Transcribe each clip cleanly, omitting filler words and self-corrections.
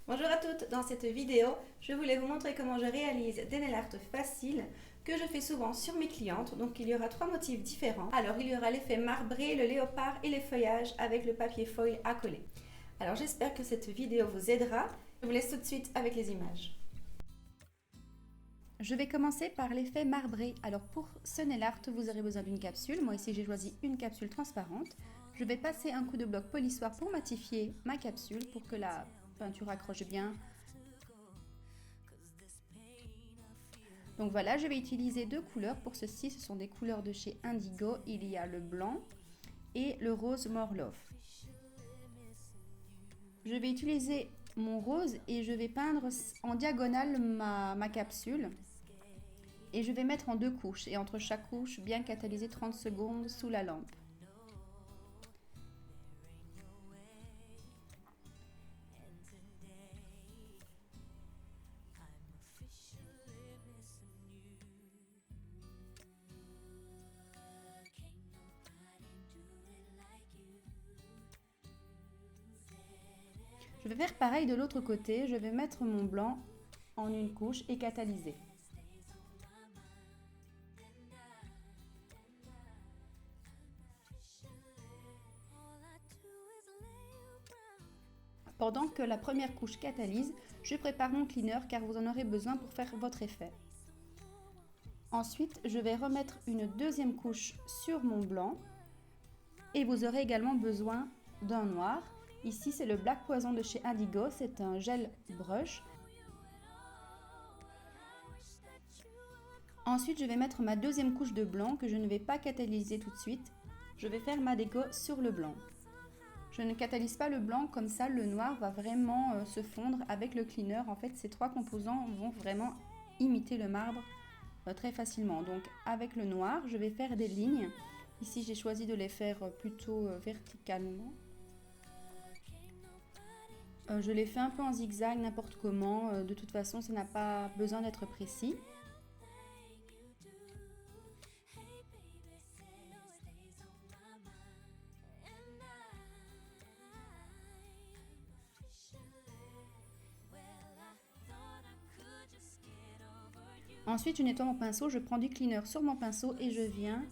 Bonjour à toutes, dans cette vidéo, je voulais vous montrer comment je réalise des nail art faciles que je fais souvent sur mes clientes. Donc il y aura 3 motifs différents. Alors il y aura l'effet marbré, le léopard et les feuillages avec le papier foil à coller. Alors j'espère que cette vidéo vous aidera. Je vous laisse tout de suite avec les images. Je vais commencer par l'effet marbré. Alors pour ce nail art, vous aurez besoin d'une capsule. Moi ici j'ai choisi une capsule transparente. Je vais passer un coup de bloc polissoir pour matifier ma capsule pour que la peinture accroche bien. Donc voilà, je vais utiliser 2 couleurs pour ceci. Ce sont des couleurs de chez Indigo. Il y a le blanc et le rose More Love. Je vais utiliser mon rose et je vais peindre en diagonale ma capsule. Et je vais mettre en 2 couches et entre chaque couche, bien catalyser 30 secondes sous la lampe. Je vais faire pareil de l'autre côté, je vais mettre mon blanc en une couche et catalyser. Pendant que la première couche catalyse, je prépare mon cleaner car vous en aurez besoin pour faire votre effet. Ensuite, je vais remettre une deuxième couche sur mon blanc et vous aurez également besoin d'un noir. Ici, c'est le Black Poison de chez Indigo, c'est un gel brush. Ensuite, je vais mettre ma deuxième couche de blanc que je ne vais pas catalyser tout de suite. Je vais faire ma déco sur le blanc. Je ne catalyse pas le blanc, comme ça le noir va vraiment se fondre avec le cleaner. En fait, ces 3 composants vont vraiment imiter le marbre très facilement. Donc avec le noir, je vais faire des lignes. Ici, j'ai choisi de les faire plutôt verticalement. Je les fais un peu en zigzag, n'importe comment. De toute façon, ça n'a pas besoin d'être précis. Ensuite, je nettoie mon pinceau, je prends du cleaner sur mon pinceau et je viens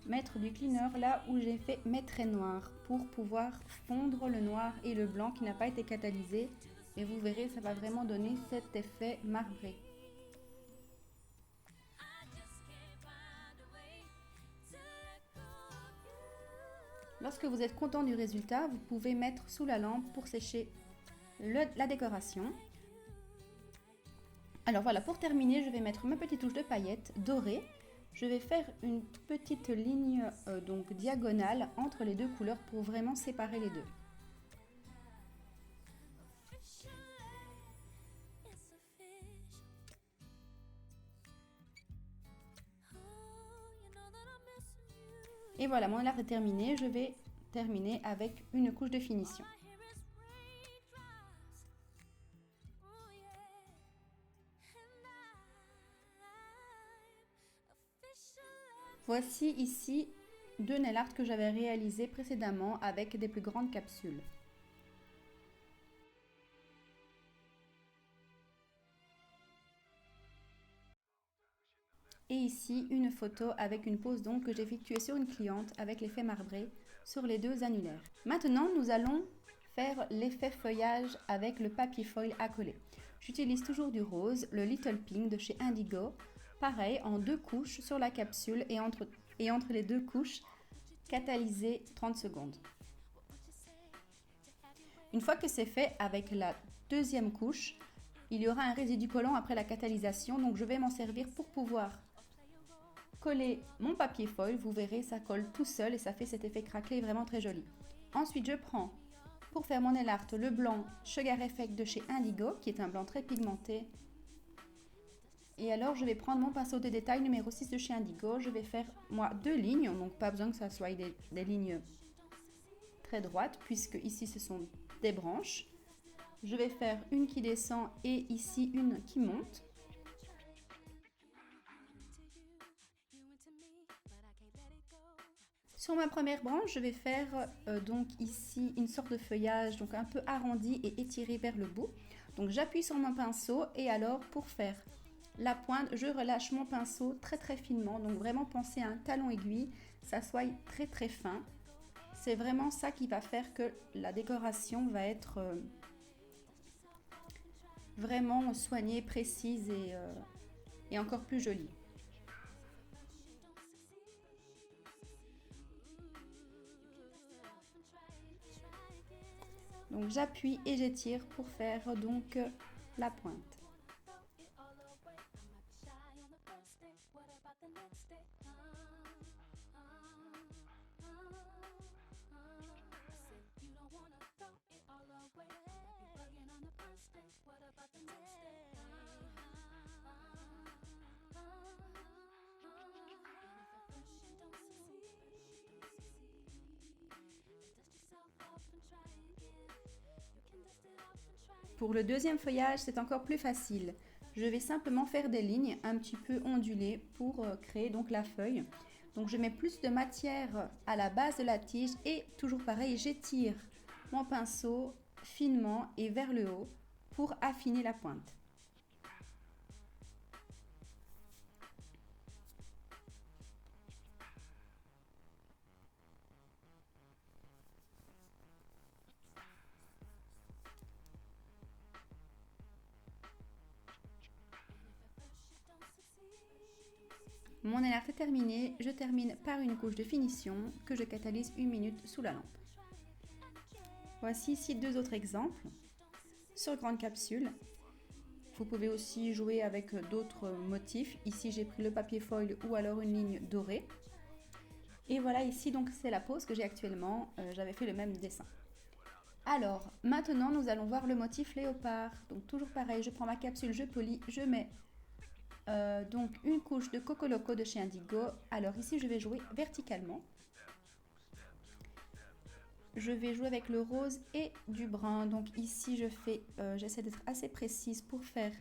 mettre du cleaner là où j'ai fait mes traits noirs pour pouvoir fondre le noir et le blanc qui n'a pas été catalysé. Et vous verrez, ça va vraiment donner cet effet marbré. Lorsque vous êtes content du résultat, vous pouvez mettre sous la lampe pour sécher la décoration. Alors voilà, pour terminer, je vais mettre ma petite touche de paillettes dorées. Je vais faire une petite ligne donc diagonale entre les 2 couleurs pour vraiment séparer les deux. Et voilà, mon art est terminé. Je vais terminer avec une couche de finition. Voici ici 2 nail art que j'avais réalisés précédemment avec des plus grandes capsules. Et ici une photo avec une pose donc que j'ai effectuée sur une cliente avec l'effet marbré sur les 2 annulaires. Maintenant nous allons faire l'effet feuillage avec le papier foil à coller. J'utilise toujours du rose, le Little Pink de chez Indigo. Pareil, en 2 couches sur la capsule et entre les 2 couches, catalyser 30 secondes. Une fois que c'est fait, avec la deuxième couche, il y aura un résidu collant après la catalysation, donc je vais m'en servir pour pouvoir coller mon papier foil. Vous verrez, ça colle tout seul et ça fait cet effet craquelé vraiment très joli. Ensuite, je prends, pour faire mon nail art, le blanc Sugar Effect de chez Indigo, qui est un blanc très pigmenté. Et alors, je vais prendre mon pinceau de détail numéro 6 de chez Indigo. Je vais faire, moi, 2 lignes, donc pas besoin que ça soit des lignes très droites, puisque ici, ce sont des branches. Je vais faire une qui descend et ici, une qui monte. Sur Sur ma première branche, je vais faire donc ici une sorte de feuillage donc un peu arrondi et étiré vers le bout. Donc j'appuie sur mon pinceau et alors pour faire la pointe, je relâche mon pinceau très très finement. Donc vraiment pensez à un talon aiguille, ça soit très très fin. C'est vraiment ça qui va faire que la décoration va être vraiment soignée, précise et encore plus jolie. Donc j'appuie et j'étire pour faire donc la pointe. Pour le deuxième feuillage, c'est encore plus facile. Je vais simplement faire des lignes un petit peu ondulées pour créer donc la feuille. Donc je mets plus de matière à la base de la tige et toujours pareil, j'étire mon pinceau finement et vers le haut pour affiner la pointe. Mon élarge est terminé, je termine par une couche de finition que je catalyse 1 minute sous la lampe. Voici ici deux autres exemples. Sur grande capsule, vous pouvez aussi jouer avec d'autres motifs. Ici j'ai pris le papier foil ou alors une ligne dorée. Et voilà ici donc c'est la pose que j'ai actuellement, j'avais fait le même dessin. Alors maintenant nous allons voir le motif léopard. Donc toujours pareil, je prends ma capsule, je polis, je mets donc une couche de Coco Loco de chez Indigo. Alors ici je vais jouer verticalement. Je vais jouer avec le rose et du brun. Donc ici j'essaie d'être assez précise pour faire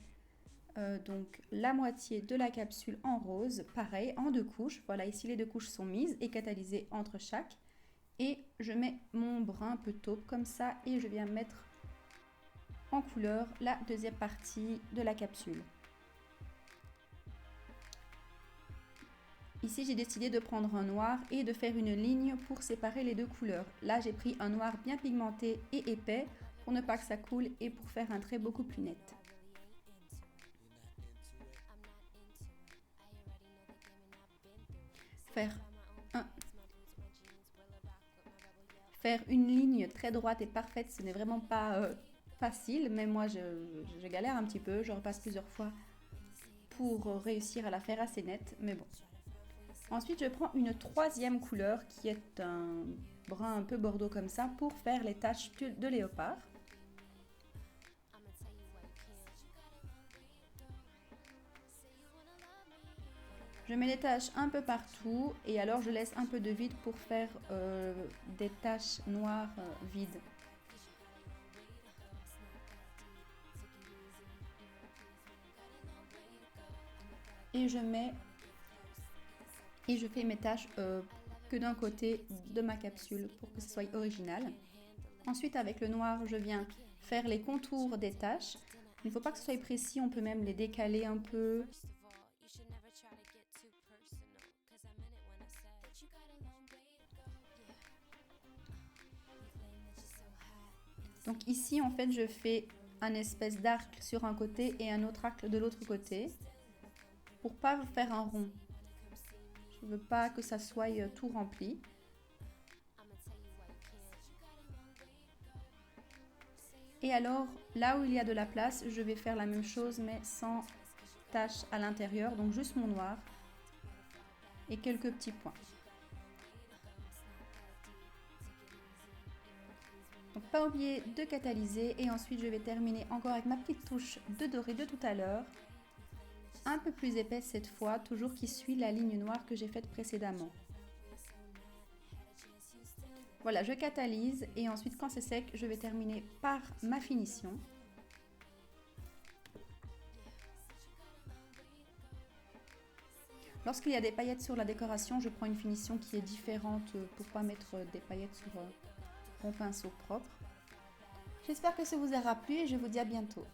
donc la moitié de la capsule en rose. Pareil en deux couches. Voilà ici les deux couches sont mises et catalysées entre chaque. Et je mets mon brun un peu taupe comme ça et je viens mettre en couleur la deuxième partie de la capsule. Ici, j'ai décidé de prendre un noir et de faire une ligne pour séparer les deux couleurs. Là, j'ai pris un noir bien pigmenté et épais pour ne pas que ça coule et pour faire un trait beaucoup plus net. Faire une ligne très droite et parfaite, ce n'est vraiment pas facile, mais moi, je galère un petit peu. Je repasse plusieurs fois pour réussir à la faire assez nette, mais bon. Ensuite, je prends une troisième couleur qui est un brun un peu bordeaux comme ça pour faire les taches de léopard. Je mets les taches un peu partout et alors je laisse un peu de vide pour faire des taches noires vides. Et je fais mes taches que d'un côté de ma capsule pour que ce soit original. Ensuite, avec le noir, je viens faire les contours des taches. Il ne faut pas que ce soit précis, on peut même les décaler un peu. Donc ici, en fait, je fais un espèce d'arc sur un côté et un autre arc de l'autre côté pour pas faire un rond. Je veux pas que ça soit tout rempli. Et alors, là où il y a de la place, je vais faire la même chose mais sans tache à l'intérieur, donc juste mon noir et quelques petits points. Donc pas oublier de catalyser et ensuite je vais terminer encore avec ma petite touche de doré de tout à l'heure. Un peu plus épaisse cette fois, toujours qui suit la ligne noire que j'ai faite précédemment. Voilà, je catalyse et ensuite quand c'est sec, je vais terminer par ma finition. Lorsqu'il y a des paillettes sur la décoration, je prends une finition qui est différente pour ne pas mettre des paillettes sur mon pinceau propre. J'espère que ça vous aura plu et je vous dis à bientôt.